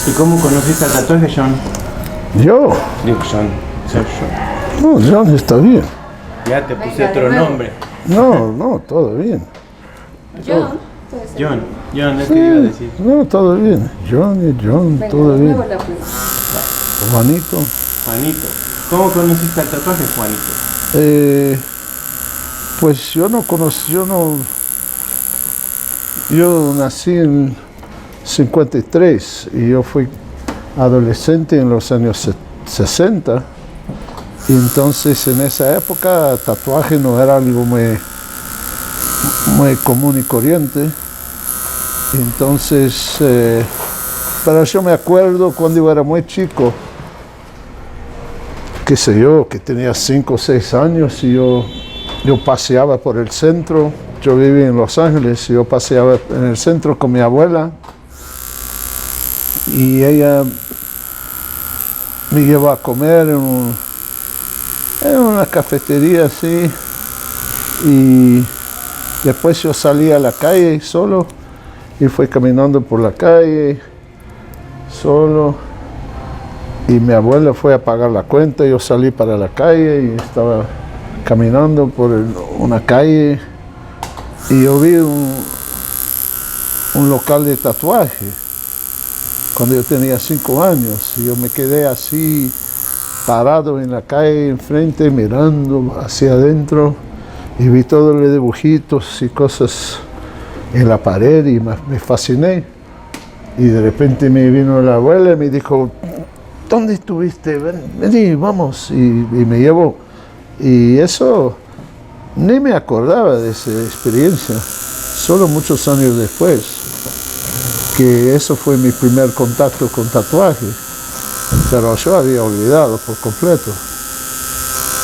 ¿Y cómo conociste el tatuaje, John? Yo, Digo, John. Soy John. no, John está bien. Ya te puse otro nombre. No, todo bien. John. Puede ser. John, es que iba a decir. No, todo bien. John, Venga, todo de bien. nuevo la pluma. Juanito. Juanito. ¿Cómo conociste el tatuaje, Juanito? Pues yo nací en 53 y yo fui adolescente en los años 60. Y entonces en esa época tatuaje no era algo muy común y corriente. Entonces, pero yo me acuerdo cuando yo era muy chico, qué sé yo, que tenía 5 o 6 años y yo paseaba por el centro. Yo vivía en Los Ángeles y yo paseaba en el centro con mi abuela y ella me llevó a comer en una cafetería así y después yo salí a la calle solo y fui caminando por la calle solo y mi abuela fue a pagar la cuenta. Yo salí para la calle y estaba caminando por una calle y yo vi un local de tatuaje cuando yo tenía 5 años y yo me quedé así parado en la calle enfrente mirando hacia adentro y vi todos los dibujitos y cosas en la pared y me fasciné y de repente me vino la abuela y me dijo: ¿dónde estuviste? Vení, vamos, y me llevó. Y eso, ni me acordaba de esa experiencia, solo muchos años después, que eso fue mi primer contacto con tatuaje, pero yo había olvidado por completo.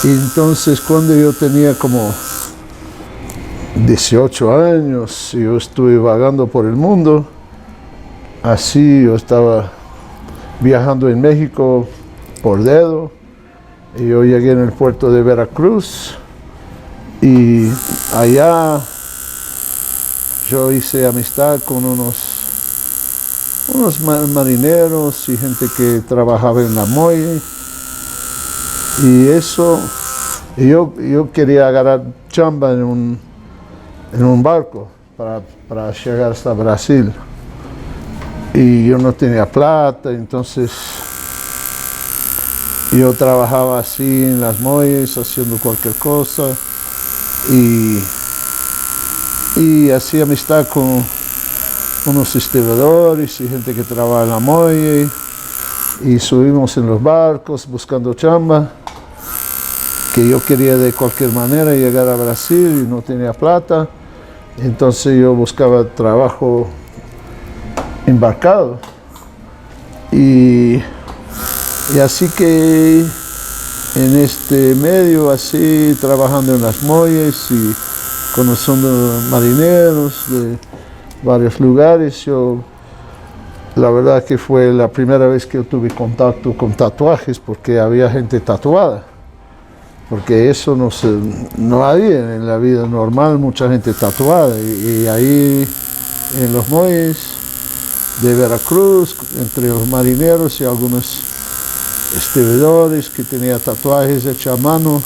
Y entonces cuando yo tenía como 18 años, yo estuve vagando por el mundo, así yo estaba viajando en México por dedo, y yo llegué en el puerto de Veracruz y allá yo hice amistad con unos marineros y gente que trabajaba en la muelle y eso, y yo quería agarrar chamba en un barco para llegar hasta Brasil y yo no tenía plata, entonces yo trabajaba así en las muelles haciendo cualquier cosa y hacía amistad con unos estibadores y gente que trabaja en la muelle y subimos en los barcos buscando chamba, que yo quería de cualquier manera llegar a Brasil y no tenía plata, entonces yo buscaba trabajo embarcado y así que en este medio, así trabajando en las muelles y conociendo marineros de varios lugares, la verdad que fue la primera vez que yo tuve contacto con tatuajes porque había gente tatuada, porque eso no había en la vida normal, mucha gente tatuada y ahí en los muelles de Veracruz, entre los marineros y algunos estibadores que tenía tatuajes hechos a mano,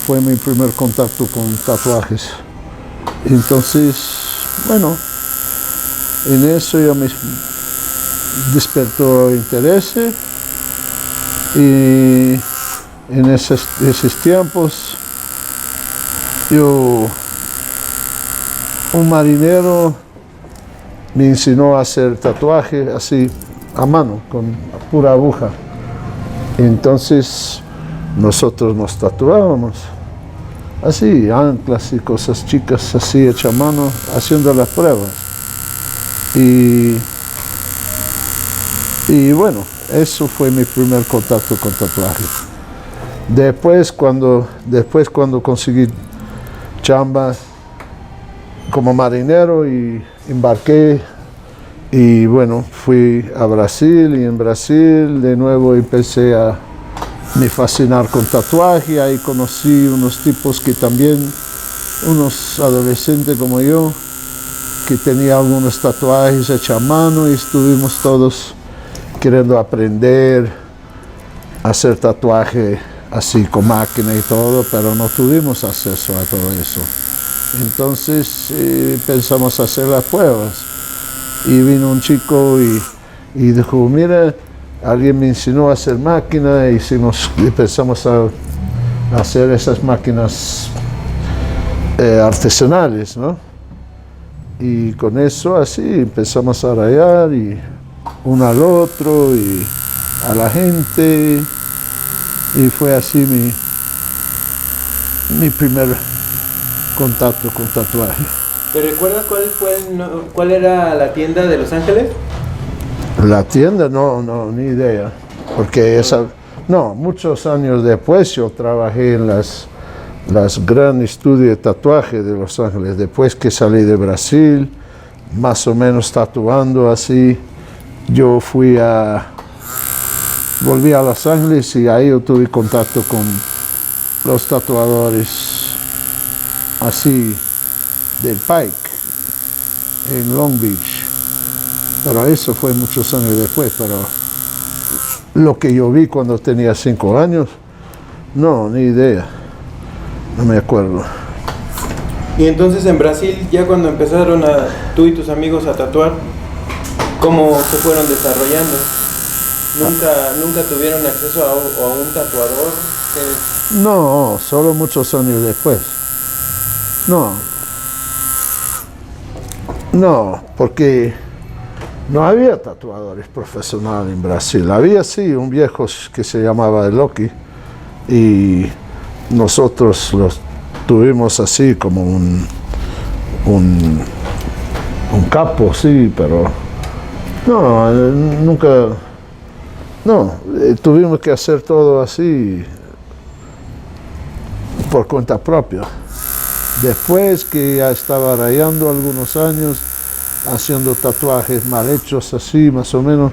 fue mi primer contacto con tatuajes. Entonces, bueno, en eso yo me despertó interés y en esos tiempos un marinero me enseñó a hacer tatuaje así a mano, con pura aguja. Entonces nosotros nos tatuábamos así, anclas y cosas chicas así hechas a mano, haciendo las pruebas. Y bueno, eso fue mi primer contacto con tatuaje. Después cuando conseguí chamba como marinero y embarqué y bueno, fui a Brasil y en Brasil de nuevo empecé a me fascinar con tatuaje. Ahí conocí unos tipos que también, unos adolescentes como yo, que tenían algunos tatuajes hechos a mano y estuvimos todos queriendo aprender a hacer tatuaje así con máquina y todo, pero no tuvimos acceso a todo eso. Entonces pensamos hacer las pruebas y vino un chico y dijo, mira, alguien me enseñó a hacer máquina y empezamos a hacer esas máquinas artesanales, ¿no? Y con eso así empezamos a rayar y uno al otro y a la gente, y fue así mi primer contacto con tatuaje. ¿Te recuerdas cuál era la tienda de Los Ángeles? La tienda no, ni idea, porque muchos años después yo trabajé en las grandes estudios de tatuaje de Los Ángeles, después que salí de Brasil, más o menos tatuando así, yo volví a Los Ángeles y ahí yo tuve contacto con los tatuadores así del Pike en Long Beach, pero eso fue muchos años después. Pero lo que yo vi cuando tenía 5 años, no, ni idea, no me acuerdo. Y entonces en Brasil, ya cuando empezaron tú y tus amigos a tatuar, ¿cómo se fueron desarrollando? ¿Nunca tuvieron acceso a un tatuador? No, solo muchos años después. No, porque no había tatuadores profesionales en Brasil. Había sí un viejo que se llamaba Loki y nosotros los tuvimos así como un capo, sí, pero no, nunca. No, tuvimos que hacer todo así por cuenta propia. Después que ya estaba rayando algunos años, haciendo tatuajes mal hechos así, más o menos,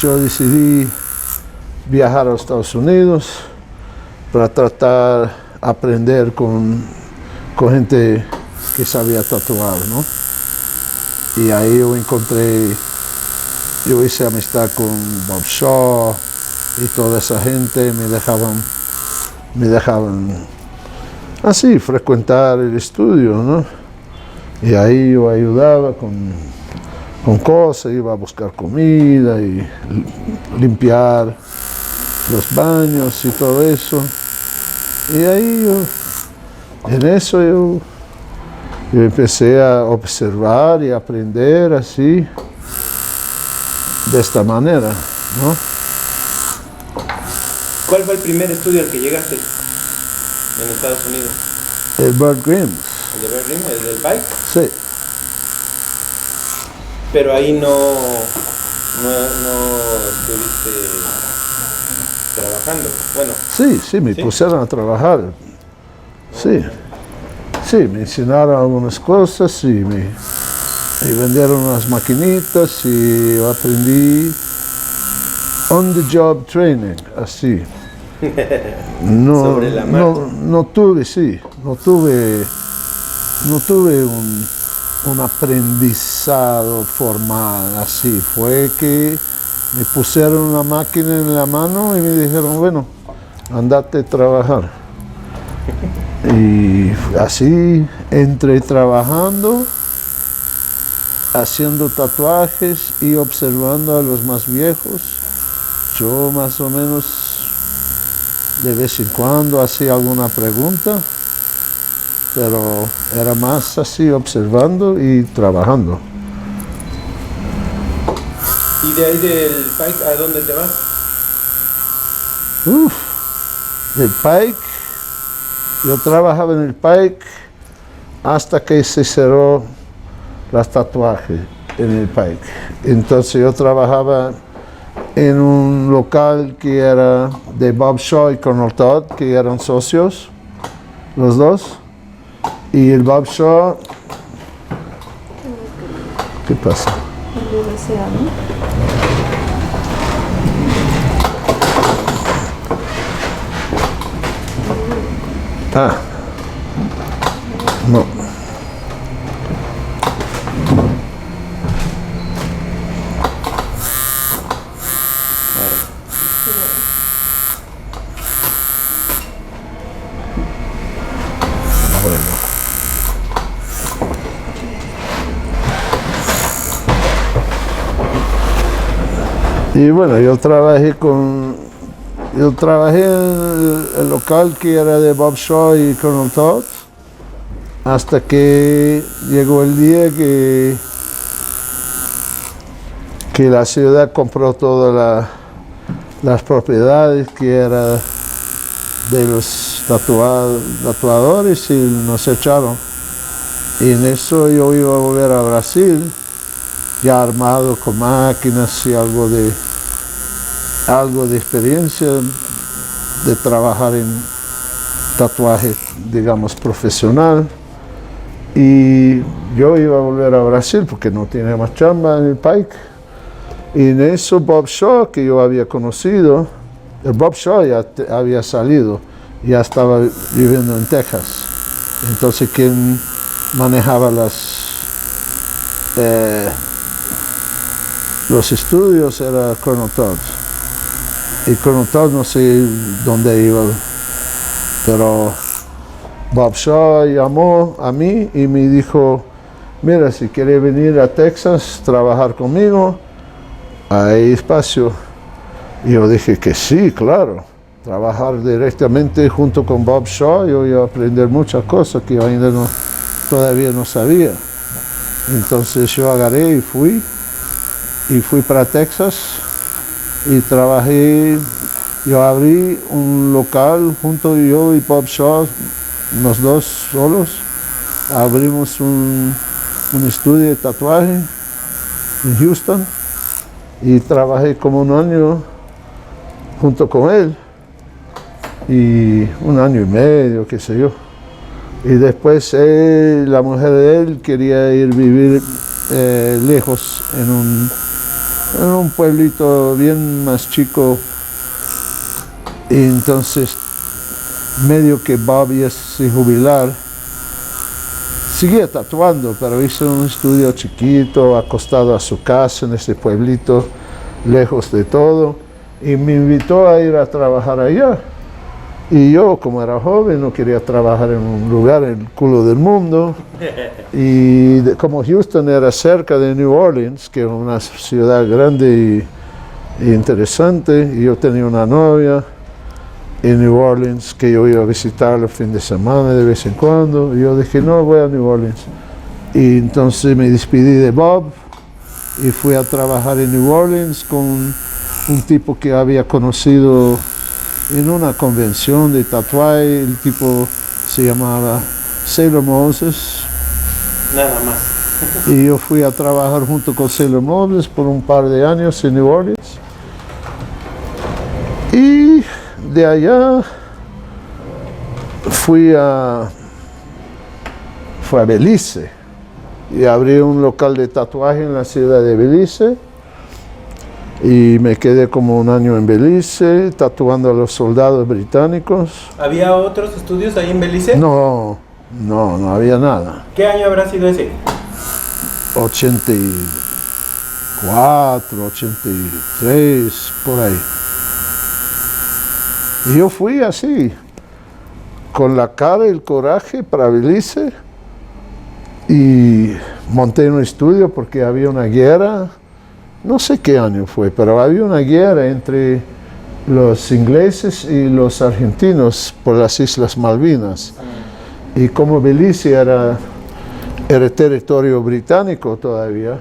yo decidí viajar a los Estados Unidos para tratar de aprender con gente que sabía tatuar, ¿no? Y ahí yo hice amistad con Bob Shaw y toda esa gente, me dejaban así frecuentar el estudio, ¿no? Y ahí yo ayudaba con cosas, iba a buscar comida y limpiar los baños y todo eso. Y ahí yo empecé a observar y aprender así, de esta manera, ¿no? ¿Cuál fue el primer estudio al que llegaste en Estados Unidos? El Burt Grimm. ¿El de Burt Grimm? ¿El del Pike? Sí. Pero ahí no estuviste trabajando. Bueno. Sí, me pusieron a trabajar. Sí, me enseñaron algunas cosas y me vendieron unas maquinitas y yo aprendí on the job training, así. Sobre la marcha. No tuve un aprendizado formal, así. Fue que me pusieron una máquina en la mano y me dijeron, bueno, andate a trabajar. Y así, entre trabajando, haciendo tatuajes y observando a los más viejos, yo más o menos de vez en cuando hacía alguna pregunta, pero era más así observando y trabajando. ¿Y de ahí del Pike a dónde te vas? Del Pike, yo trabajaba en el Pike hasta que se cerró los tatuajes en el Pike. Entonces yo trabajaba en un local que era de Bob Shaw y Colonel Todd, que eran socios, los dos. Y el Bob Shaw... ¿Qué pasa? No. Bueno. Y bueno, yo trabajé en el local que era de Bob Shaw y Colonel Todd, hasta que llegó el día que la ciudad compró todas las propiedades que era de los tatuadores y nos echaron. Y en eso yo iba a volver a Brasil, ya armado con máquinas y algo de experiencia de trabajar en tatuaje, digamos, profesional. Y yo iba a volver a Brasil porque no tenía más chamba en el Pike. Y en eso Bob Shaw, que yo había conocido, el Bob Shaw ya había salido, ya estaba viviendo en Texas. Entonces quien manejaba los estudios era Colonel Todd. Y Colonel Todd no sé dónde iba, pero Bob Shaw llamó a mí y me dijo, mira, si quiere venir a Texas, trabajar conmigo, hay espacio. Y yo dije que sí, claro. Trabajar directamente junto con Bob Shaw, yo iba a aprender muchas cosas que yo todavía no sabía. Entonces yo agarré y fui para Texas y trabajé. Yo abrí un local junto yo y Bob Shaw, los dos solos. Abrimos un estudio de tatuaje en Houston y trabajé como un año junto con él, y un año y medio, qué sé yo. Y después la mujer de él quería ir a vivir lejos en un pueblito bien más chico, y entonces medio que Bob iba a se jubilar, seguía tatuando, pero hizo un estudio chiquito, acostado a su casa en ese pueblito, lejos de todo, y me invitó a ir a trabajar allá. Y yo, como era joven, no quería trabajar en un lugar en el culo del mundo. Y como Houston era cerca de New Orleans, que es una ciudad grande y interesante, y yo tenía una novia en New Orleans que yo iba a visitar los fines de semana de vez en cuando, y yo dije, no, voy a New Orleans. Y entonces me despedí de Bob y fui a trabajar en New Orleans con un tipo que había conocido en una convención de tatuaje. El tipo se llamaba Sailor Moses. Nada más. Y yo fui a trabajar junto con Sailor Moses por un par de años en New Orleans. Y de allá fui a Belice y abrí un local de tatuaje en la ciudad de Belice. Y me quedé como un año en Belice, tatuando a los soldados británicos. ¿Había otros estudios ahí en Belice? No había nada. ¿Qué año habrá sido ese? 84, 83, por ahí. Y yo fui así, con la cara y el coraje para Belice, y monté un estudio porque había una guerra. No sé qué año fue, pero había una guerra entre los ingleses y los argentinos por las Islas Malvinas. Y como Belice era territorio británico todavía,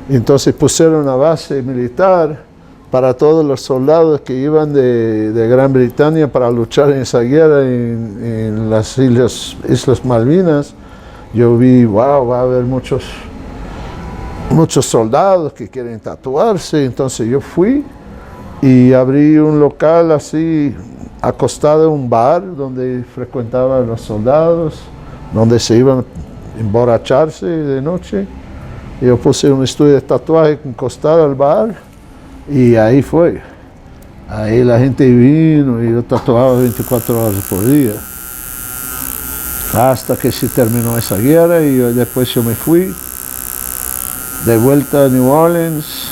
entonces pusieron una base militar para todos los soldados que iban de Gran Bretaña para luchar en esa guerra en las Islas Malvinas. Yo vi, wow, va a haber muchos soldados que quieren tatuarse. Entonces yo fui y abrí un local así, acostado en un bar donde frecuentaban los soldados, donde se iban a emborracharse de noche. Yo puse un estudio de tatuaje acostado al bar, y ahí fue. Ahí la gente vino y yo tatuaba 24 horas por día. Hasta que se terminó esa guerra, y después yo me fui de vuelta a New Orleans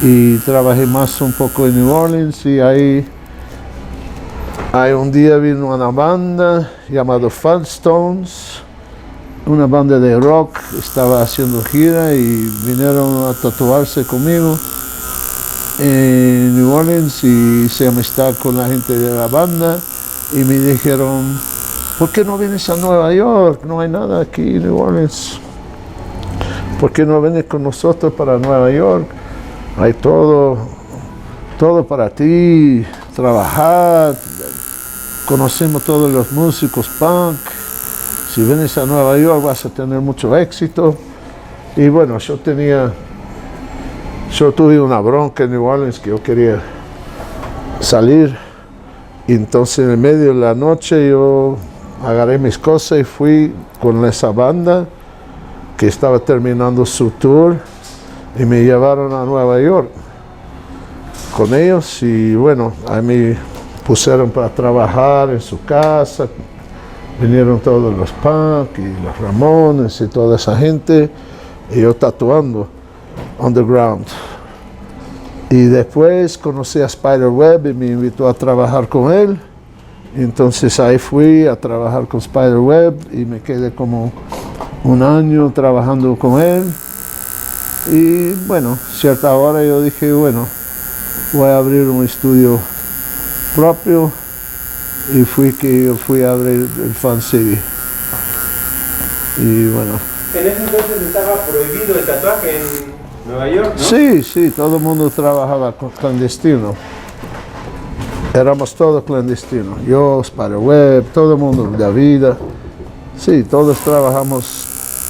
y trabajé más un poco en New Orleans, y ahí Ahí un día vino una banda llamada Funstones, una banda de rock, estaba haciendo gira y vinieron a tatuarse conmigo en New Orleans y hice amistad con la gente de la banda y me dijeron, ¿por qué no vienes a Nueva York? No hay nada aquí en New Orleans. ¿Por qué no vienes con nosotros para Nueva York? Hay todo para ti, trabajar, conocemos todos los músicos punk. Si vienes a Nueva York vas a tener mucho éxito. Y bueno, yo tuve una bronca en New Orleans que yo quería salir. Y entonces en el medio de la noche yo agarré mis cosas y fui con esa banda que estaba terminando su tour y me llevaron a Nueva York con ellos y bueno, a mí pusieron para trabajar en su casa, vinieron todos los punk y los Ramones y toda esa gente y yo tatuando underground. Y después conocí a Spiderweb y me invitó a trabajar con él. Entonces ahí fui a trabajar con Spiderweb y me quedé como un año trabajando con él. Y bueno, cierta hora yo dije, bueno, voy a abrir un estudio propio y fui a abrir el Fan City. Y bueno. En ese entonces estaba prohibido el tatuaje en Nueva York, ¿no? Sí, todo el mundo trabajaba clandestino. Éramos todos clandestinos. Yo, Spiderweb, todo el mundo, David. Sí, todos trabajamos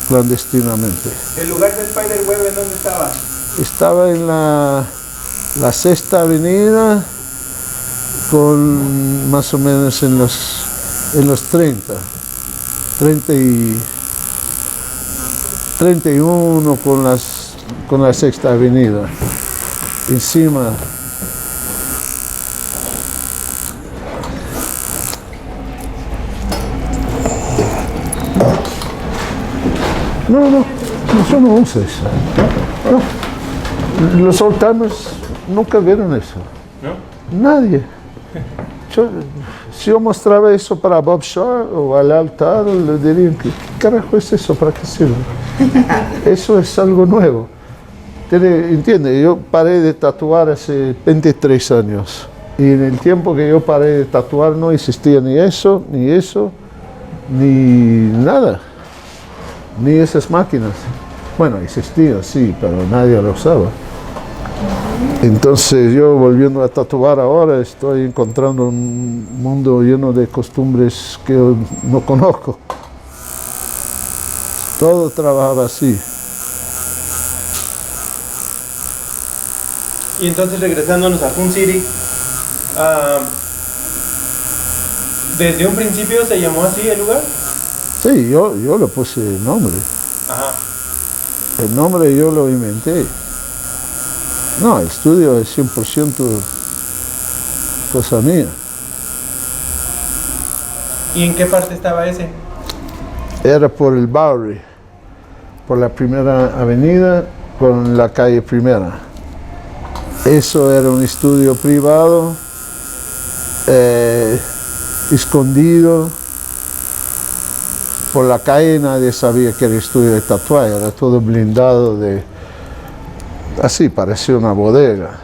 clandestinamente. ¿El lugar de Spiderweb en dónde estaba? Estaba en la Sexta Avenida, con más o menos en los 31 con la Sexta Avenida, encima. No, yo no uso eso. No. Los old timers nunca vieron eso. ¿No? Nadie. Si yo mostraba eso para Bob Shaw o al altar, le dirían, ¿qué carajo es eso? ¿Para qué sirve? Eso es algo nuevo. Entiende, yo paré de tatuar hace 23 años. Y en el tiempo que yo paré de tatuar no existía ni eso, ni nada. Ni esas máquinas. Bueno, existían, sí, pero nadie lo usaba. Entonces yo volviendo a tatuar ahora estoy encontrando un mundo lleno de costumbres que yo no conozco. Todo trabajaba así. Y entonces regresándonos a Fun City, ¿desde un principio se llamó así el lugar? Sí, yo le puse el nombre. Ajá. El nombre yo lo inventé. No, el estudio es 100% cosa mía. ¿Y en qué parte estaba ese? Era por el Bowery, por la Primera Avenida con la calle Primera. Eso era un estudio privado, escondido. Por la calle nadie sabía que era estudio de tatuaje, era todo blindado así, parecía una bodega,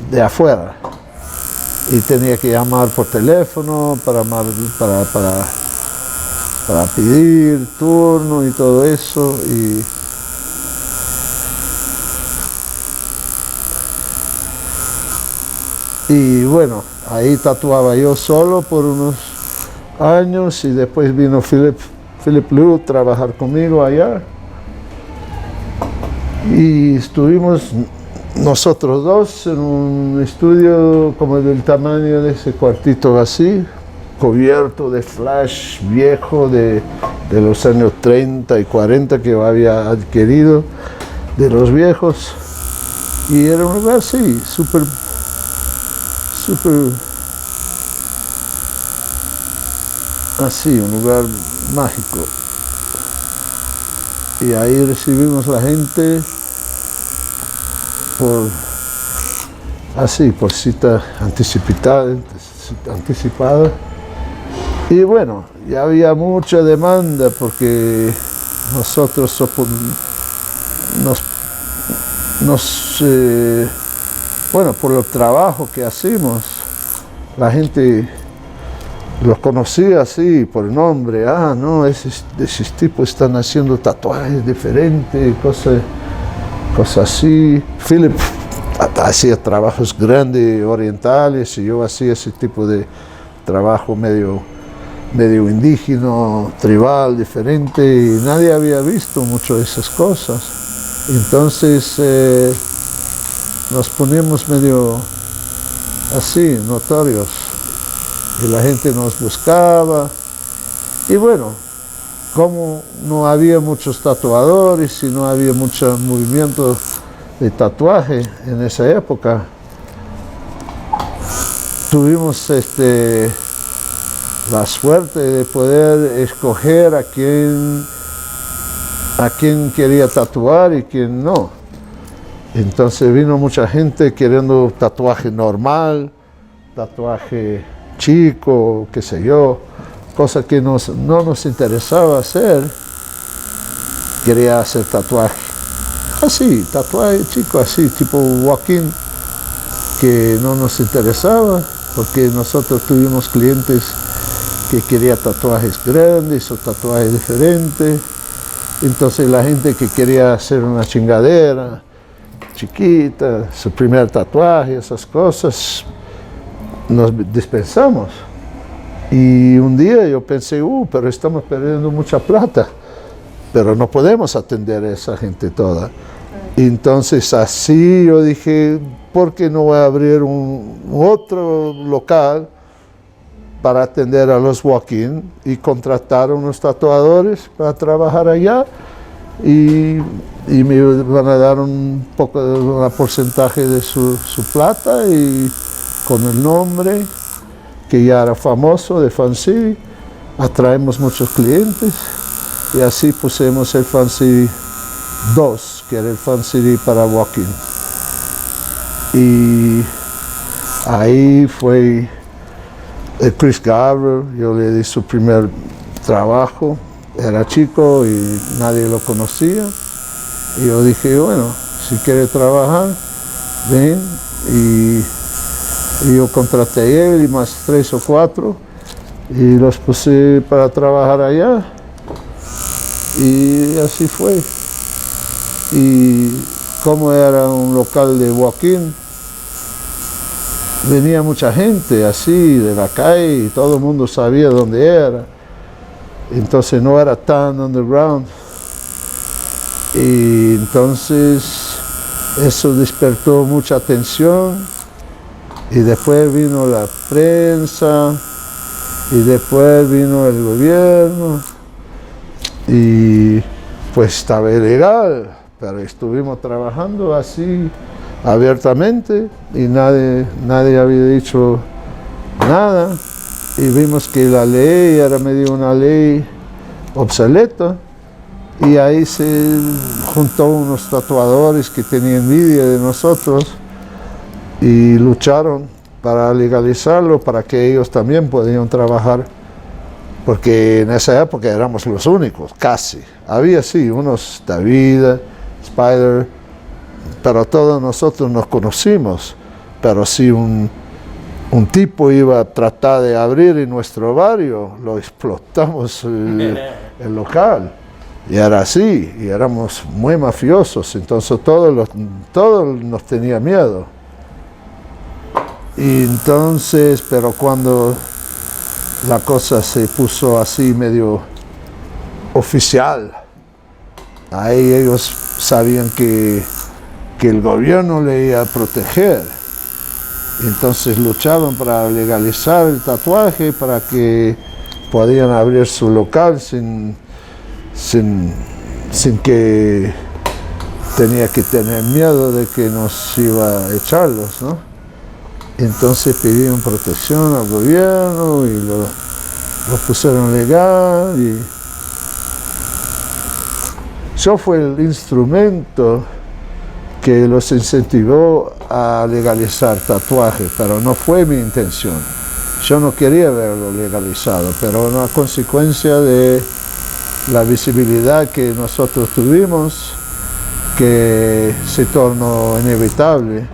de afuera. Y tenía que llamar por teléfono para pedir turno y todo eso. Y bueno, ahí tatuaba yo solo por unos años y después vino Philip Liu a trabajar conmigo allá. Y estuvimos nosotros dos en un estudio como del tamaño de ese cuartito así, cubierto de flash viejo de los años 30 y 40 que yo había adquirido de los viejos. Y era un lugar así, súper así, un lugar mágico. Y ahí recibimos la gente por cita anticipada, anticipada. Y bueno, ya había mucha demanda porque nosotros bueno, por el trabajo que hacemos, la gente los conocía así por nombre. Ah, no, esos tipos están haciendo tatuajes diferentes, cosas así. Philip hacía trabajos grandes, orientales, y yo hacía ese tipo de trabajo medio indígena, tribal, diferente, y nadie había visto mucho de esas cosas. Entonces nos poníamos medio así, notorios, y la gente nos buscaba. Y bueno, como no había muchos tatuadores y no había mucho movimiento de tatuaje en esa época, tuvimos la suerte de poder escoger a quién quería tatuar y quién no. Entonces vino mucha gente queriendo tatuaje normal, tatuaje chico, qué sé yo, cosa que no nos interesaba hacer. Quería hacer tatuaje así, tatuaje chico así, tipo Joaquín, que no nos interesaba, porque nosotros tuvimos clientes que querían tatuajes grandes o tatuajes diferentes. Entonces la gente que quería hacer una chingadera chiquita, su primer tatuaje, esas cosas, nos dispensamos. Y un día yo pensé, pero estamos perdiendo mucha plata, pero no podemos atender a esa gente toda. Entonces así yo dije, ¿por qué no voy a abrir otro local para atender a los walk-in y contratar a unos tatuadores para trabajar allá? Y me van a dar un porcentaje de su plata, y con el nombre que ya era famoso de Fan City, atraemos muchos clientes, y así pusimos el Fan City 2, que era el Fan City para walk-in. Y ahí fue el Chris Garber, yo le di su primer trabajo. Era chico y nadie lo conocía, y yo dije, bueno, si quiere trabajar, ven. Y yo contraté a él y más 3 o 4, y los puse para trabajar allá, y así fue. Y como era un local de walk-in, venía mucha gente así de la calle, y todo el mundo sabía dónde era. Entonces no era tan underground, y entonces eso despertó mucha atención, y después vino la prensa, y después vino el gobierno, y pues estaba ilegal, pero estuvimos trabajando así abiertamente, y nadie había dicho nada. Y vimos que la ley era medio una ley obsoleta, y ahí se juntó unos tatuadores que tenían envidia de nosotros y lucharon para legalizarlo, para que ellos también podían trabajar, porque en esa época éramos los únicos, casi. Había sí, unos David, Spider, pero todos nosotros nos conocimos, pero sí un tipo iba a tratar de abrir en nuestro barrio, lo explotamos el local. Y era así, y éramos muy mafiosos, entonces todos nos tenía miedo. Y entonces, pero cuando la cosa se puso así medio oficial, ahí ellos sabían que el gobierno le iba a proteger. Entonces luchaban para legalizar el tatuaje, para que podían abrir su local sin que tenía que tener miedo de que nos iba a echarlos, ¿no? Entonces pidieron protección al gobierno y lo pusieron legal, y yo fui el instrumento que los incentivó a legalizar tatuajes, pero no fue mi intención. Yo no quería verlo legalizado, pero una consecuencia de la visibilidad que nosotros tuvimos, que se tornó inevitable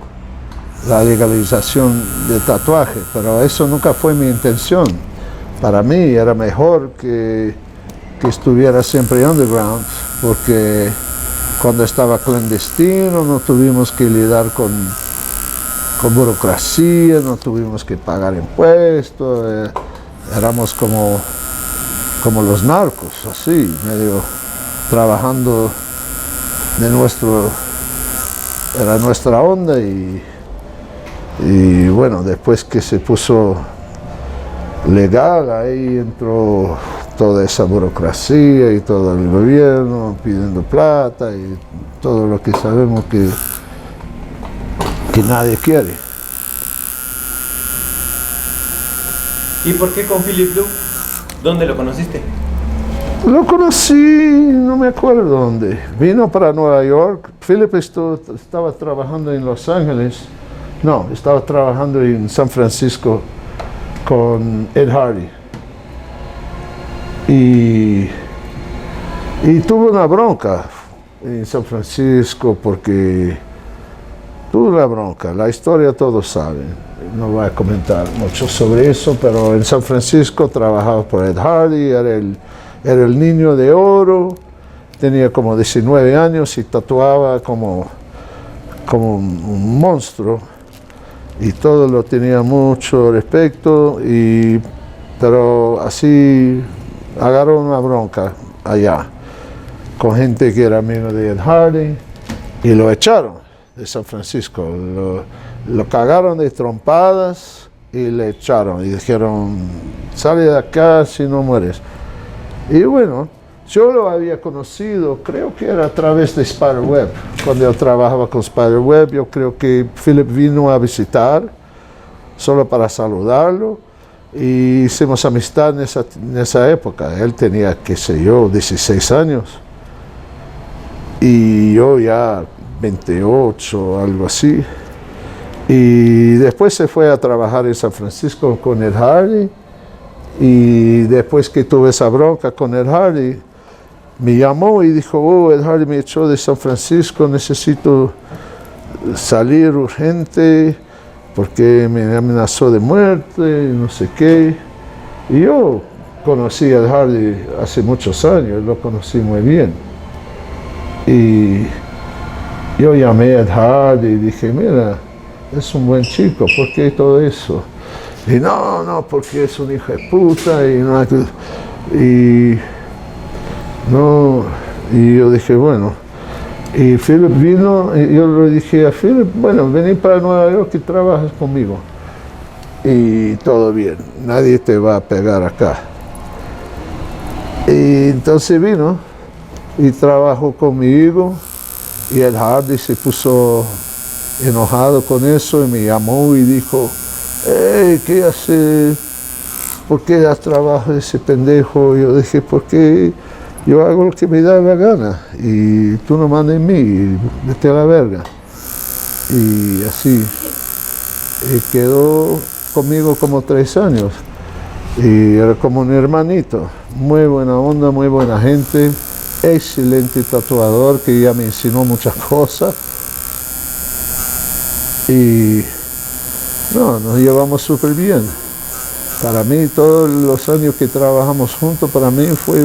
la legalización de tatuaje, pero eso nunca fue mi intención. Para mí era mejor que estuviera siempre underground, porque cuando estaba clandestino no tuvimos que lidiar con burocracia, no tuvimos que pagar impuestos, éramos como los narcos, así, medio trabajando era nuestra onda y bueno, después que se puso legal, ahí entró toda esa burocracia y todo el gobierno pidiendo plata y todo lo que sabemos que nadie quiere. ¿Y por qué con Philip Blue? ¿Dónde lo conociste? Lo conocí, no me acuerdo dónde. Vino para Nueva York. Philip estaba trabajando en Los Ángeles. No, estaba trabajando en San Francisco con Ed Hardy. Y tuvo una bronca en San Francisco porque tuvo una bronca. La historia todos saben. No voy a comentar mucho sobre eso, pero en San Francisco trabajaba por Ed Hardy, era el niño de oro, tenía como 19 años y tatuaba como un monstruo y todo lo tenía mucho respeto, pero así agarró una bronca allá con gente que era amigo de Ed Hardy y lo echaron de San Francisco, lo cagaron de trompadas y le echaron y dijeron, sale de acá si no mueres. Y bueno, yo lo había conocido, creo que era a través de Spiderweb. Cuando yo trabajaba con Spiderweb, yo creo que Philip vino a visitar, solo para saludarlo, y hicimos amistad en esa época. Él tenía, qué sé yo, 16 años, y yo ya 28, algo así. Y después se fue a trabajar en San Francisco con Ed Hardy, y después que tuve esa bronca con Ed Hardy, me llamó y dijo, oh, Ed Hardy me echó de San Francisco, necesito salir urgente porque me amenazó de muerte, no sé qué. Y yo conocí a Ed Hardy hace muchos años, lo conocí muy bien. Y yo llamé a Ed Hardy y dije, mira, es un buen chico, ¿por qué todo eso? Y no, porque es un hijo de puta y yo dije, bueno, y Philip vino, y yo le dije a Philip, bueno, vení para Nueva York y trabajas conmigo. Y todo bien, nadie te va a pegar acá. Y entonces vino y trabajó conmigo, y Ed Hardy se puso enojado con eso y me llamó y dijo, hey, ¿qué haces? ¿Por qué das trabajo a ese pendejo? Y yo dije, porque yo hago lo que me da la gana y tú no mandas en mí, vete a la verga. Y así, y quedó conmigo como 3 años y era como un hermanito, muy buena onda, muy buena gente, excelente tatuador que ya me enseñó muchas cosas y no, nos llevamos súper bien. Para mí, todos los años que trabajamos juntos, para mí fue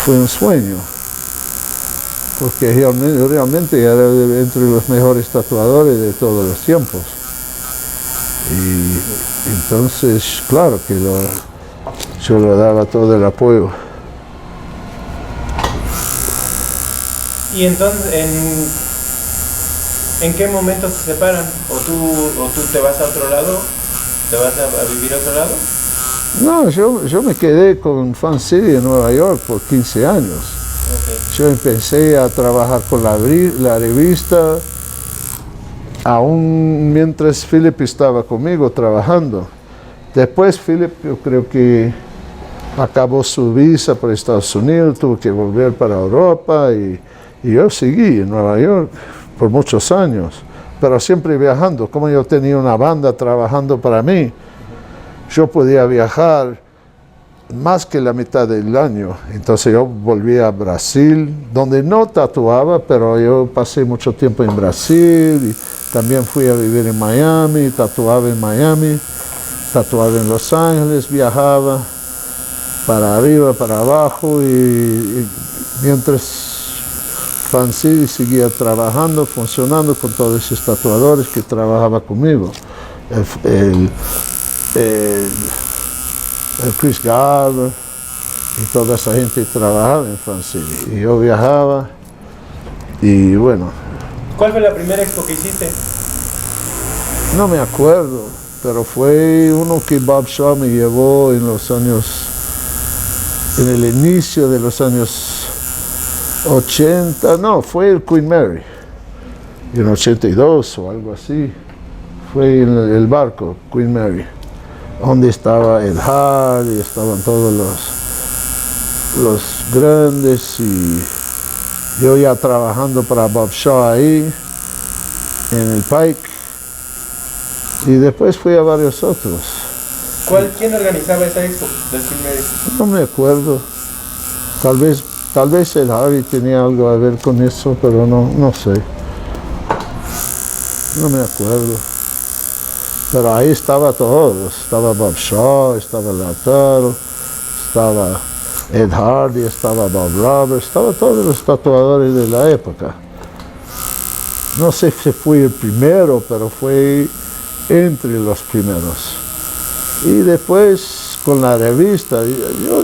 un sueño, porque realmente era entre los mejores tatuadores de todos los tiempos. Y entonces, claro que yo le daba todo el apoyo. Y entonces, ¿en qué momento se separan? ¿O tú te vas a otro lado? ¿Te vas a vivir a otro lado? No, yo me quedé con Fan City en Nueva York por 15 años. Okay. Yo empecé a trabajar con la revista, aún mientras Philip estaba conmigo trabajando. Después Philip, yo creo que acabó su visa por Estados Unidos, tuvo que volver para Europa y yo seguí en Nueva York por muchos años, pero siempre viajando. Como yo tenía una banda trabajando para mí, yo podía viajar más que la mitad del año. Entonces yo volví a Brasil, donde no tatuaba, pero yo pasé mucho tiempo en Brasil y también fui a vivir en Miami, tatuaba en Miami, tatuaba en Los Ángeles, viajaba para arriba, para abajo y mientras Fancidi seguía trabajando, funcionando con todos esos tatuadores que trabajaban conmigo. El Chris Garber y toda esa gente trabajaba en Fancidi. Y yo viajaba y bueno. ¿Cuál fue la primera expo que hiciste? No me acuerdo, pero fue uno que Bob Shaw me llevó en los años, en el inicio de los años 80, no, fue el Queen Mary, en 82 o algo así, fue en el barco Queen Mary, donde estaba el Hard y estaban todos los grandes y yo ya trabajando para Bob Shaw ahí, en el Pike, y después fui a varios otros. ¿Quién organizaba esa expo del Queen Mary? No me acuerdo, tal vez el Harry tenía algo a ver con eso, pero no sé. No me acuerdo. Pero ahí estaba todos. Estaba Bob Shaw, estaba Lautaro, estaba Ed Hardy, estaba Bob Roberts, estaba todos los tatuadores de la época. No sé si fui el primero, pero fue entre los primeros. Y después con la revista,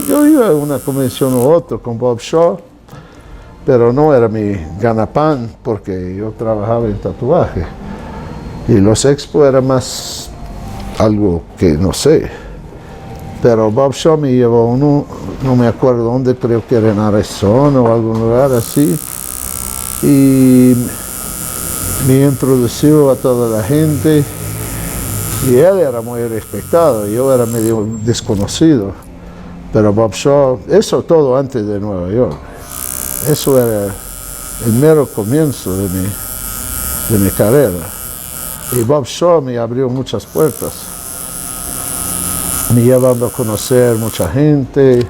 yo iba a una convención u otra con Bob Shaw, pero no era mi ganapán porque yo trabajaba en tatuaje. Y los expos era más algo que no sé. Pero Bob Shaw me llevó uno, no me acuerdo dónde, creo que era en Arizona o algún lugar así. Y me introdució a toda la gente. Y él era muy respetado, yo era medio desconocido. Pero Bob Shaw, eso todo antes de Nueva York. Eso era el mero comienzo de mi carrera. Y Bob Shaw me abrió muchas puertas. Me llevando a conocer mucha gente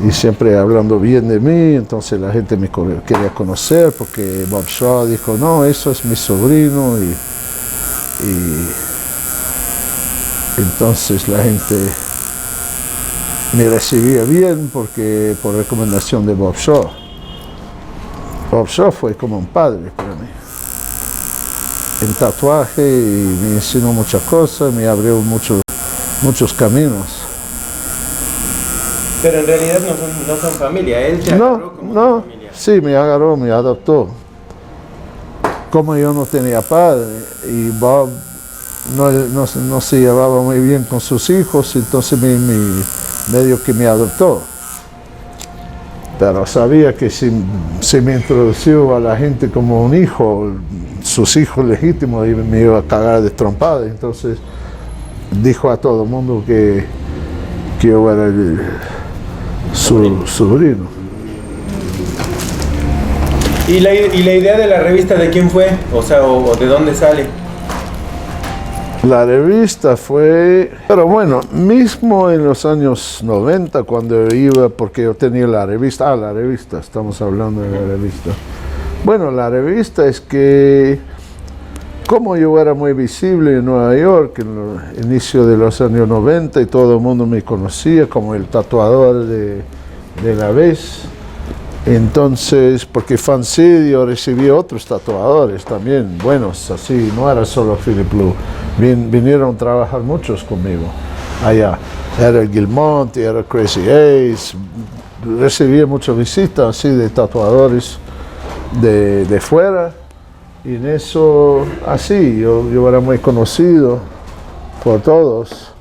y siempre hablando bien de mí. Entonces la gente me quería conocer porque Bob Shaw dijo, no, eso es mi sobrino. Y entonces la gente me recibía bien porque por recomendación de Bob Shaw. Bob Shaw fue como un padre para mí. En tatuaje y me enseñó muchas cosas, me abrió muchos caminos. Pero en realidad no son familia, él te agarró como tu familia. Sí, me agarró, me adoptó. Como yo no tenía padre y Bob no se llevaba muy bien con sus hijos, entonces medio que me adoptó. Pero sabía que si me introdució a la gente como un hijo, sus hijos legítimos, y me iba a cagar de trompada. Entonces dijo a todo el mundo que yo era su sobrino. ¿Y la idea de la revista de quién fue? O sea, o de dónde sale. La revista fue, pero bueno, mismo en los años 90 cuando iba, porque yo tenía la revista, estamos hablando de la revista. Bueno, la revista es que, como yo era muy visible en Nueva York en el inicio de los años 90 y todo el mundo me conocía como el tatuador de la vez, entonces, porque Fancidio recibía otros tatuadores también, buenos, así, no era solo Philip Blue. Vinieron a trabajar muchos conmigo allá. Era el Gilmont, era Crazy Ace, recibía muchas visitas así de tatuadores de fuera. Y en eso, así, yo era muy conocido por todos.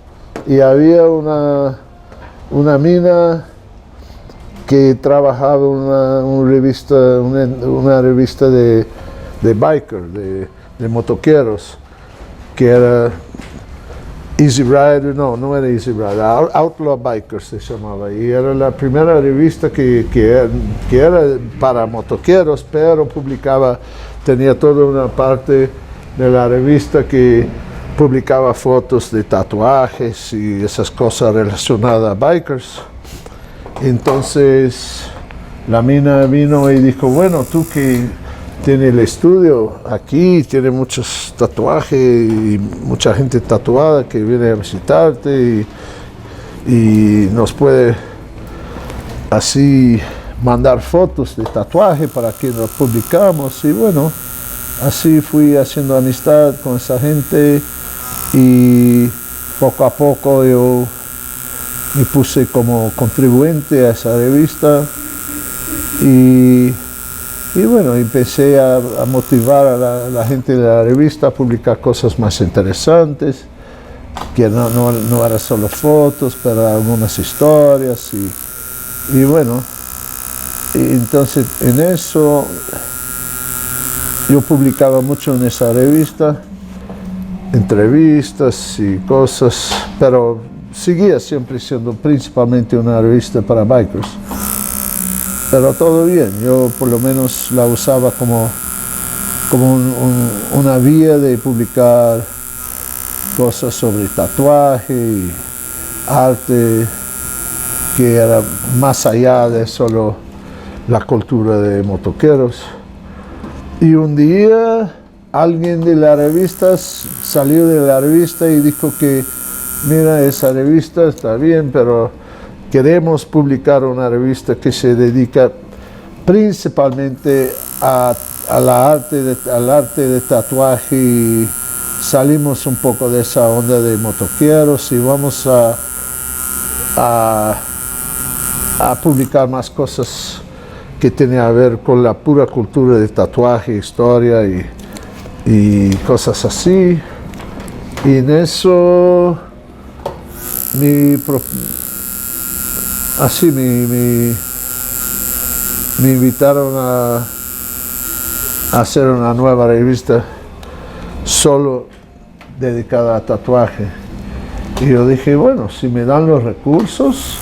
Y había una mina que trabajaba una revista de biker, de motoqueros, que era Easy Rider, no era Easy Rider, Outlaw Bikers se llamaba, y era la primera revista que era para motoqueros, pero tenía toda una parte de la revista que publicaba fotos de tatuajes y esas cosas relacionadas a bikers. Entonces la mina vino y dijo, bueno, tú que tienes el estudio aquí, tienes muchos tatuajes y mucha gente tatuada que viene a visitarte y nos puede así mandar fotos de tatuaje para que los publicamos. Y bueno, así fui haciendo amistad con esa gente y poco a poco yo me puse como contribuyente a esa revista y bueno, empecé a motivar a la gente de la revista a publicar cosas más interesantes, que no eran solo fotos, pero algunas historias y bueno, y entonces en eso yo publicaba mucho en esa revista, entrevistas y cosas, pero seguía siempre siendo principalmente una revista para bikers. Pero todo bien, yo por lo menos la usaba como una vía de publicar cosas sobre tatuaje y arte que era más allá de solo la cultura de motoqueros. Y un día alguien de la revista salió de la revista y dijo que mira, esa revista está bien, pero queremos publicar una revista que se dedica principalmente al arte de tatuaje y salimos un poco de esa onda de motoqueros y vamos a publicar más cosas que tienen a ver con la pura cultura de tatuaje, historia y cosas así. Y en eso me invitaron a hacer una nueva revista solo dedicada a tatuaje. Y yo dije, bueno, si me dan los recursos,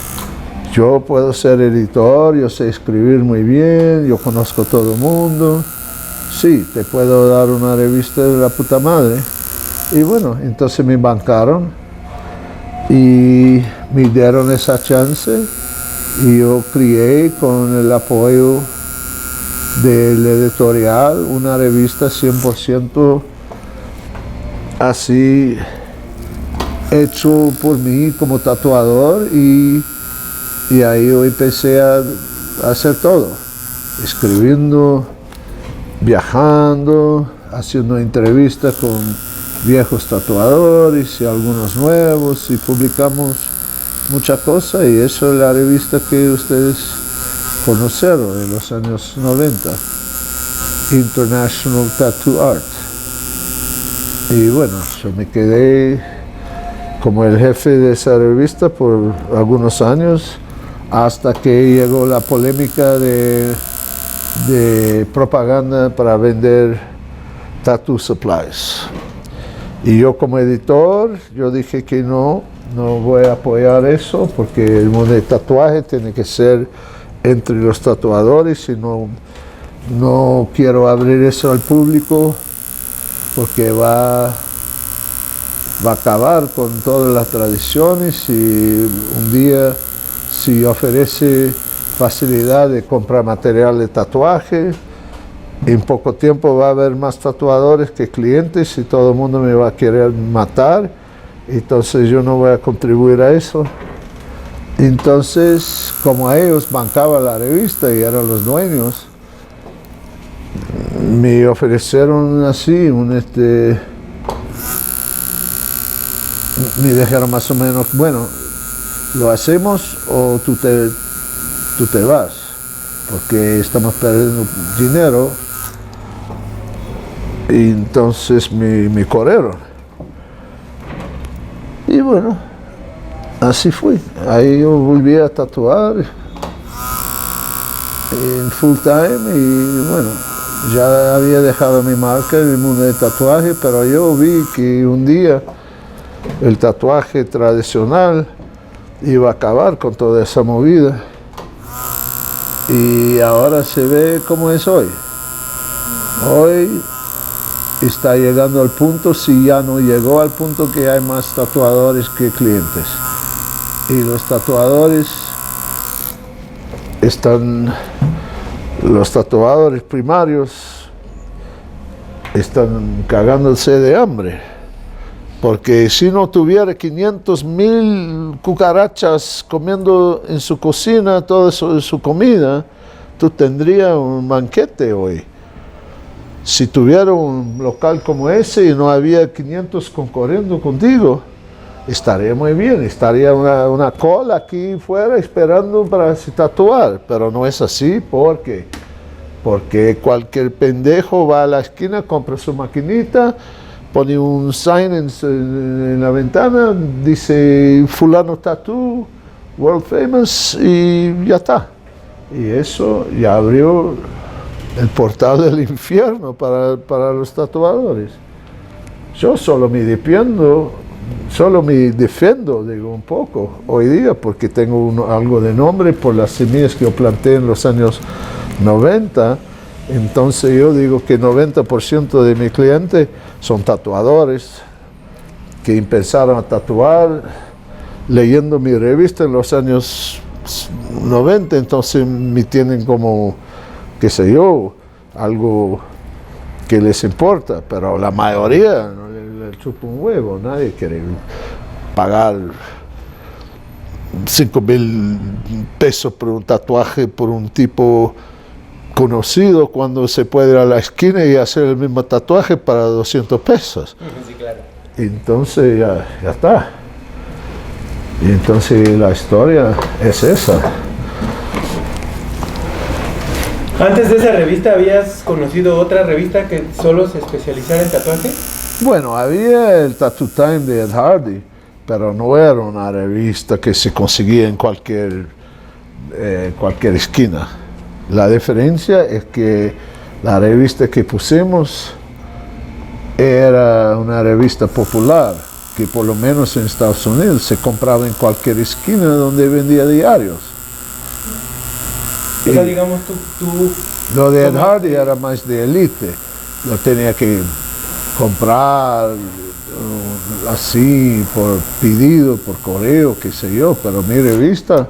yo puedo ser editor, yo sé escribir muy bien, yo conozco todo el mundo. Sí, te puedo dar una revista de la puta madre. Y bueno, entonces me bancaron y me dieron esa chance y yo crié con el apoyo del editorial una revista 100% así hecho por mí como tatuador y ahí yo empecé a hacer todo, escribiendo, viajando, haciendo entrevistas con viejos tatuadores y algunos nuevos y publicamos muchas cosas y eso es la revista que ustedes conocieron en los años 90, International Tattoo Art. Y bueno, yo me quedé como el jefe de esa revista por algunos años hasta que llegó la polémica de propaganda para vender tattoo supplies. Y yo como editor, yo dije que no voy a apoyar eso porque el mundo de tatuaje tiene que ser entre los tatuadores y no quiero abrir eso al público porque va a acabar con todas las tradiciones y un día si ofrece facilidad de comprar material de tatuaje, en poco tiempo va a haber más tatuadores que clientes y todo el mundo me va a querer matar, entonces yo no voy a contribuir a eso. Entonces, como a ellos bancaba la revista y eran los dueños, me ofrecieron así me dijeron más o menos, bueno, lo hacemos o tú te vas, porque estamos perdiendo dinero. Y entonces me corrieron. Y bueno, así fui. Ahí yo volví a tatuar en full time y bueno, ya había dejado mi marca en el mundo del tatuaje, pero yo vi que un día el tatuaje tradicional iba a acabar con toda esa movida. Y ahora se ve como es hoy. Hoy está llegando al punto, si ya no llegó al punto, que hay más tatuadores que clientes. Y los tatuadores los tatuadores primarios están cagándose de hambre. Porque si no tuviera 500,000 cucarachas comiendo en su cocina toda su comida, tú tendrías un banquete hoy. Si tuviera un local como ese y no había 500 concurriendo contigo, estaría muy bien, estaría una cola aquí fuera esperando para tatuar, pero no es así porque cualquier pendejo va a la esquina, compra su maquinita, pone un sign en la ventana, dice fulano tattoo, world famous, y ya está. Y eso ya abrió el portal del infierno para los tatuadores. Yo solo me defiendo, digo, un poco hoy día, porque tengo algo de nombre por las semillas que yo planté en los años 90. Entonces yo digo que 90% de mis clientes son tatuadores que empezaron a tatuar leyendo mi revista en los años 90, entonces me tienen como, qué sé yo, algo que les importa, pero la mayoría no le chupa un huevo, nadie quiere pagar 5,000 pesos por un tatuaje por un tipo conocido cuando se puede ir a la esquina y hacer el mismo tatuaje para 200 pesos. Sí, claro. Entonces ya está. Y entonces la historia es esa. Antes de esa revista, ¿habías conocido otra revista que solo se especializara en tatuaje? Bueno, había el Tattoo Time de Ed Hardy, pero no era una revista que se conseguía en cualquier esquina. La diferencia es que la revista que pusimos era una revista popular, que por lo menos en Estados Unidos se compraba en cualquier esquina donde vendía diarios. O sea, digamos, tú Lo de Ed Hardy era más de élite, lo tenía que comprar así por pedido, por correo, qué sé yo, pero mi revista,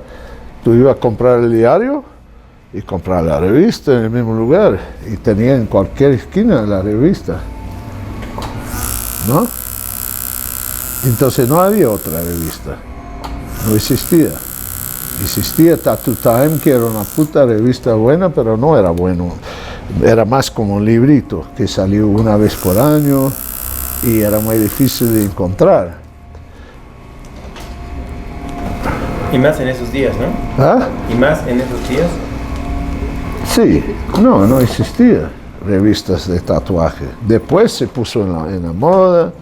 tú ibas a comprar el diario y comprar la revista en el mismo lugar, y tenía en cualquier esquina la revista, ¿no? Entonces no había otra revista, no existía. Existía Tattoo Time, que era una puta revista buena, pero no era bueno. Era más como un librito que salió una vez por año y era muy difícil de encontrar. Y más en esos días, ¿no? ¿Ah? Y más en esos días. Sí, no existía revistas de tatuaje. Después se puso en la moda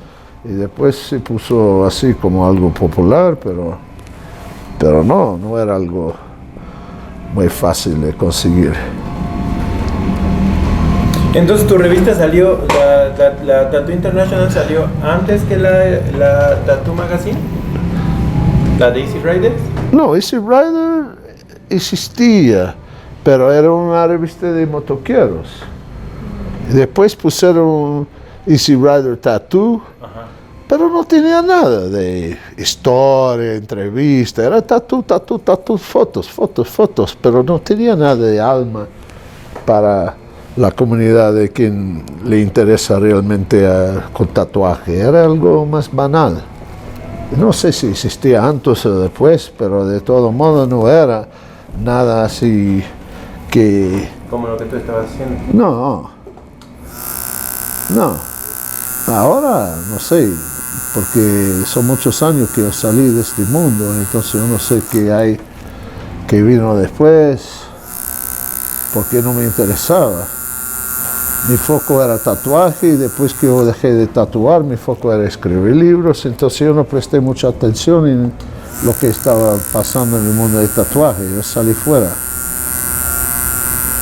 y después se puso así como algo popular, pero no era algo muy fácil de conseguir. Entonces tu revista salió, la Tattoo International salió antes que la Tattoo Magazine, la de Easy Riders. No, Easy Rider existía, pero era una revista de motoqueros. Después pusieron Easy Rider Tattoo. Ajá. Pero no tenía nada de historia, entrevista, era tatu, fotos, pero no tenía nada de alma para la comunidad de quien le interesa realmente con tatuaje. Era algo más banal. No sé si existía antes o después, pero de todo modo no era nada así que... Como lo que tú estabas haciendo. No. Ahora, no sé, porque son muchos años que yo salí de este mundo, entonces yo no sé qué hay, que vino después, porque no me interesaba. Mi foco era tatuaje y después que yo dejé de tatuar, mi foco era escribir libros, entonces yo no presté mucha atención en lo que estaba pasando en el mundo del tatuaje, yo salí fuera.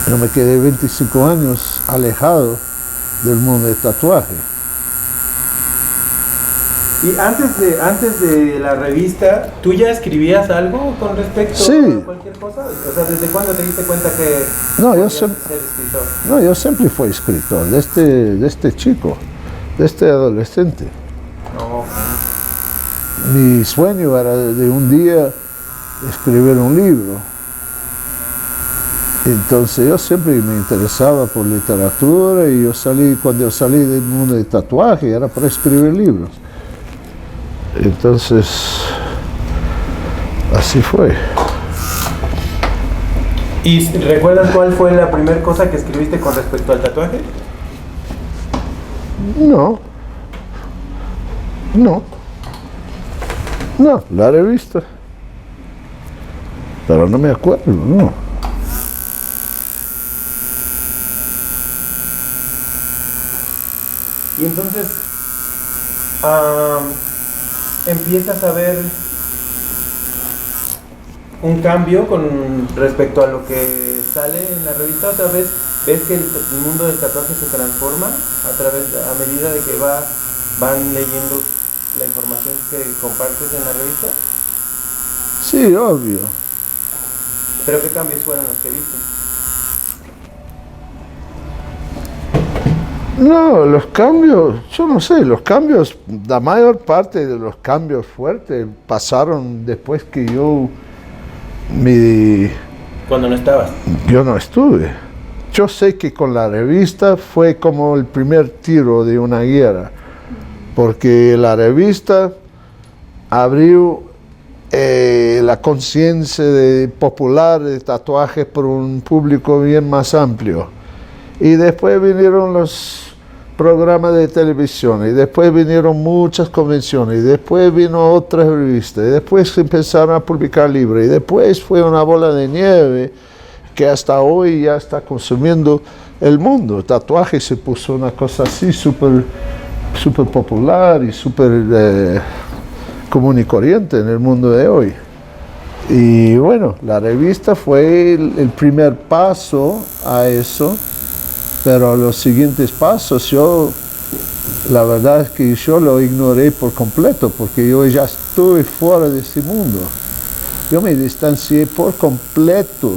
Yo me quedé 25 años alejado del mundo del tatuaje. Y antes de la revista, ¿tú ya escribías algo con respecto Sí. a cualquier cosa? O sea, ¿desde cuándo te diste cuenta que No, yo podías siempre, ser escritor? no, yo siempre fui escritor, de este chico. desde adolescente. No. Mi sueño era de un día escribir un libro. Entonces yo siempre me interesaba por literatura y cuando yo salí del mundo del tatuaje era para escribir libros. Entonces, así fue. ¿Y recuerdas cuál fue la primera cosa que escribiste con respecto al tatuaje? No, la revista. Pero no me acuerdo, no. Y entonces empiezas a ver un cambio con respecto a lo que sale en la revista. O sea, ves que el mundo del tatuaje se transforma a medida de que van leyendo la información que compartes en la revista. Sí, obvio. ¿Pero qué cambios fueron los que viste? No, los cambios, yo no sé, la mayor parte de los cambios fuertes pasaron después que Cuando no estabas. yo no estuve. Yo sé que con la revista fue como el primer tiro de una guerra, porque la revista abrió la conciencia popular de tatuajes por un público bien más amplio. Y después vinieron los programas de televisión, y después vinieron muchas convenciones, y después vino otras revistas, y después empezaron a publicar libros, y después fue una bola de nieve que hasta hoy ya está consumiendo el mundo. El tatuaje se puso una cosa así súper popular y súper común y corriente en el mundo de hoy. Y bueno, la revista fue el primer paso a eso. Pero los siguientes pasos, la verdad es que yo lo ignoré por completo, porque yo ya estuve fuera de ese mundo. Yo me distancié por completo,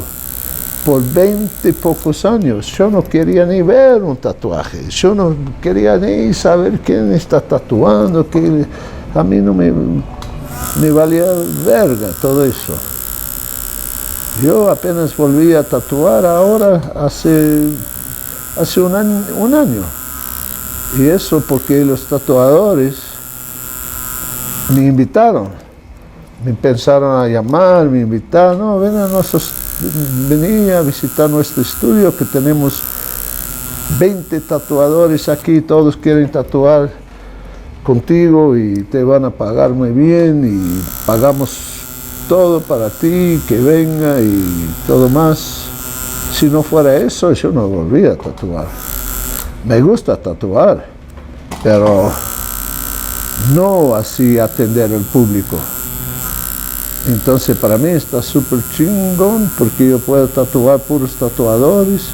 por 20 y pocos años. Yo no quería ni ver un tatuaje, yo no quería ni saber quién está tatuando, a mí no me valía verga todo eso. Yo apenas volví a tatuar ahora hace un año. Y eso porque los tatuadores me invitaron. Me empezaron a llamar, me invitaron, no, vení a visitar nuestro estudio, que tenemos 20 tatuadores aquí, todos quieren tatuar contigo y te van a pagar muy bien y pagamos todo para ti, que venga y todo más. Si no fuera eso, yo no volvía a tatuar. Me gusta tatuar, pero no así atender al público. Entonces para mí está súper chingón, porque yo puedo tatuar puros tatuadores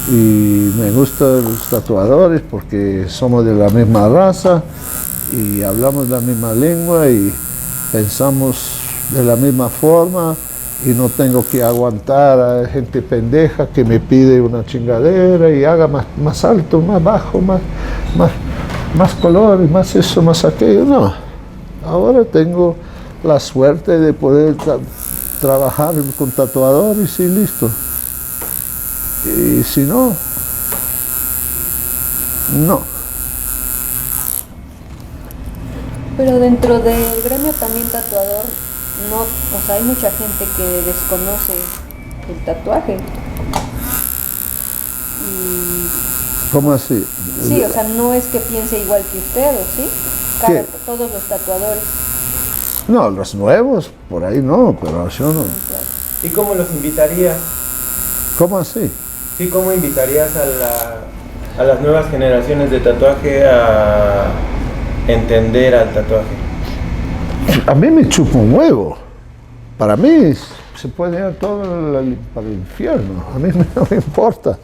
y me gustan los tatuadores porque somos de la misma raza y hablamos la misma lengua y pensamos de la misma forma. Y no tengo que aguantar a gente pendeja que me pide una chingadera y haga más alto, más bajo, más colores, más eso, más aquello. No, ahora tengo la suerte de poder trabajar con tatuadores y listo. Y si no, no. Pero dentro del gremio también tatuador, no, o sea, hay mucha gente que desconoce el tatuaje. ¿Cómo así? Sí, o sea, no es que piense igual que usted, ¿o sí? Todos los tatuadores. No, los nuevos, por ahí no, pero yo no. ¿Y cómo los invitarías? ¿Cómo así? Sí, ¿cómo invitarías a las nuevas generaciones de tatuaje a entender al tatuaje? A mí me chupa un huevo. Para mí se puede ir todo para el infierno. A mí no me importa.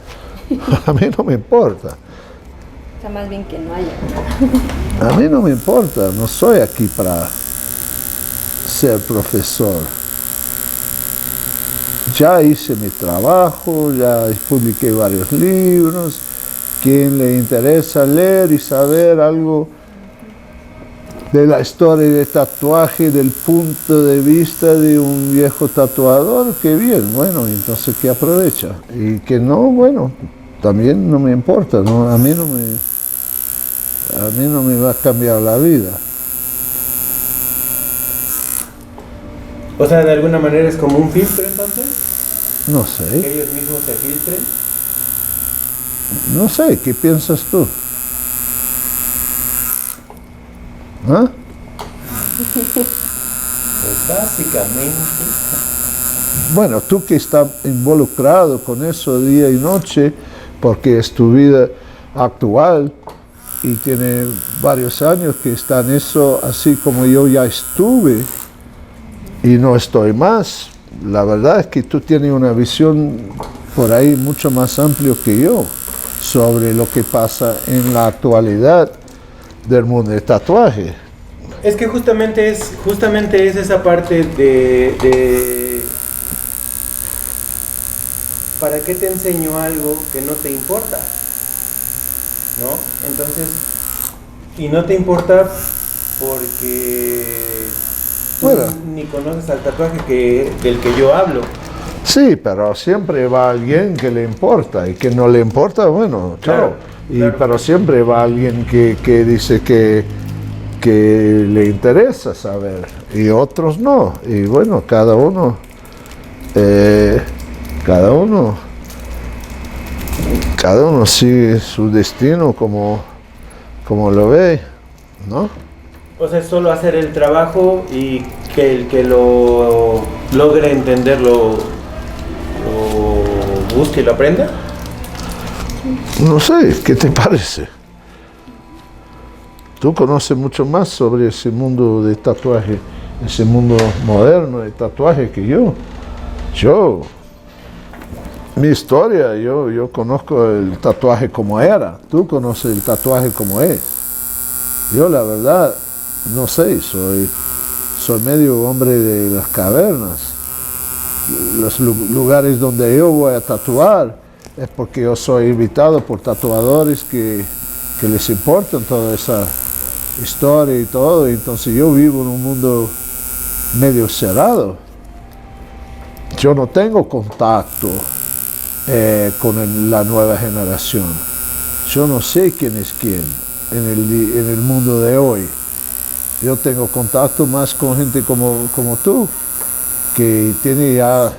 A mí no me importa. O sea, más bien que no haya. A mí no me importa. No soy aquí para ser profesor. Ya hice mi trabajo, ya publiqué varios libros quien le interesa leer y saber algo de la historia de tatuaje, del punto de vista de un viejo tatuador, qué bien, bueno, entonces que aprovecha. Y que no, bueno, también no me importa, ¿no? A mí no me va a cambiar la vida. O sea, de alguna manera es como un filtro entonces, No que sé, ellos mismos se filtren. no sé, ¿qué piensas tú? ¿Ah? Pues básicamente, Bueno, tú que estás involucrado con eso día y noche, porque es tu vida actual y tiene varios años que está en eso, así como yo ya estuve y no estoy más. La verdad es que tú tienes una visión por ahí mucho más amplia que yo sobre lo que pasa en la actualidad del mundo del tatuaje. es que justamente es esa parte de ¿para qué te enseño algo que no te importa? ¿No? Entonces, y no te importa porque tú Bueno. ni conoces al tatuaje del que yo hablo. Sí, pero siempre va alguien que le importa y que no le importa, bueno, chao. Claro. Pero siempre va alguien que dice que le interesa saber y otros no. Y bueno, cada uno sigue su destino como lo ve, ¿no? O sea, es solo hacer el trabajo y que el que lo logre entenderlo lo busque y lo aprenda. No sé, ¿qué te parece? Tú conoces mucho más sobre ese mundo de tatuaje, ese mundo moderno de tatuaje que yo. Mi historia, yo conozco el tatuaje como era, tú conoces el tatuaje como es. Yo la verdad, no sé, soy medio hombre de las cavernas. Los lugares donde yo voy a tatuar es porque yo soy invitado por tatuadores que les importan toda esa historia y todo, y entonces yo vivo en un mundo medio cerrado. Yo no tengo contacto con la nueva generación. Yo no sé quién es quién en el mundo de hoy. Yo tengo contacto más con gente como tú, que tiene ya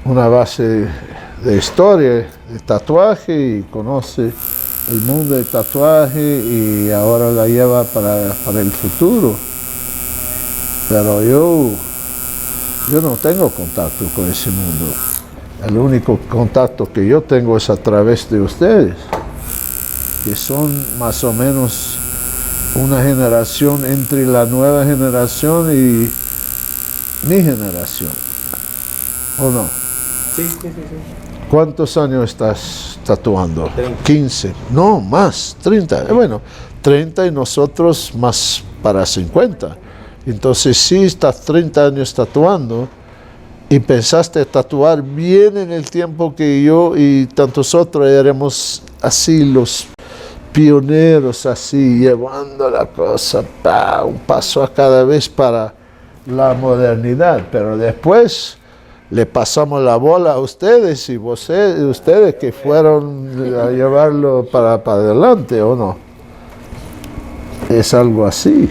una base de historia, de tatuaje, y conoce el mundo del tatuaje y ahora la lleva para el futuro. Pero yo no tengo contacto con ese mundo. El único contacto que yo tengo es a través de ustedes, que son más o menos una generación entre la nueva generación y mi generación, ¿o no? Sí. ¿Cuántos años estás tatuando? 30. 15, no, más, 30. Bueno, 30 y nosotros más para 50. Entonces, si estás 30 años tatuando y pensaste tatuar bien en el tiempo que yo y tantos otros éramos así los pioneros, así, llevando la cosa un paso a cada vez para la modernidad, pero después le pasamos la bola a ustedes y ustedes que fueron a llevarlo para adelante, ¿o no? Es algo así.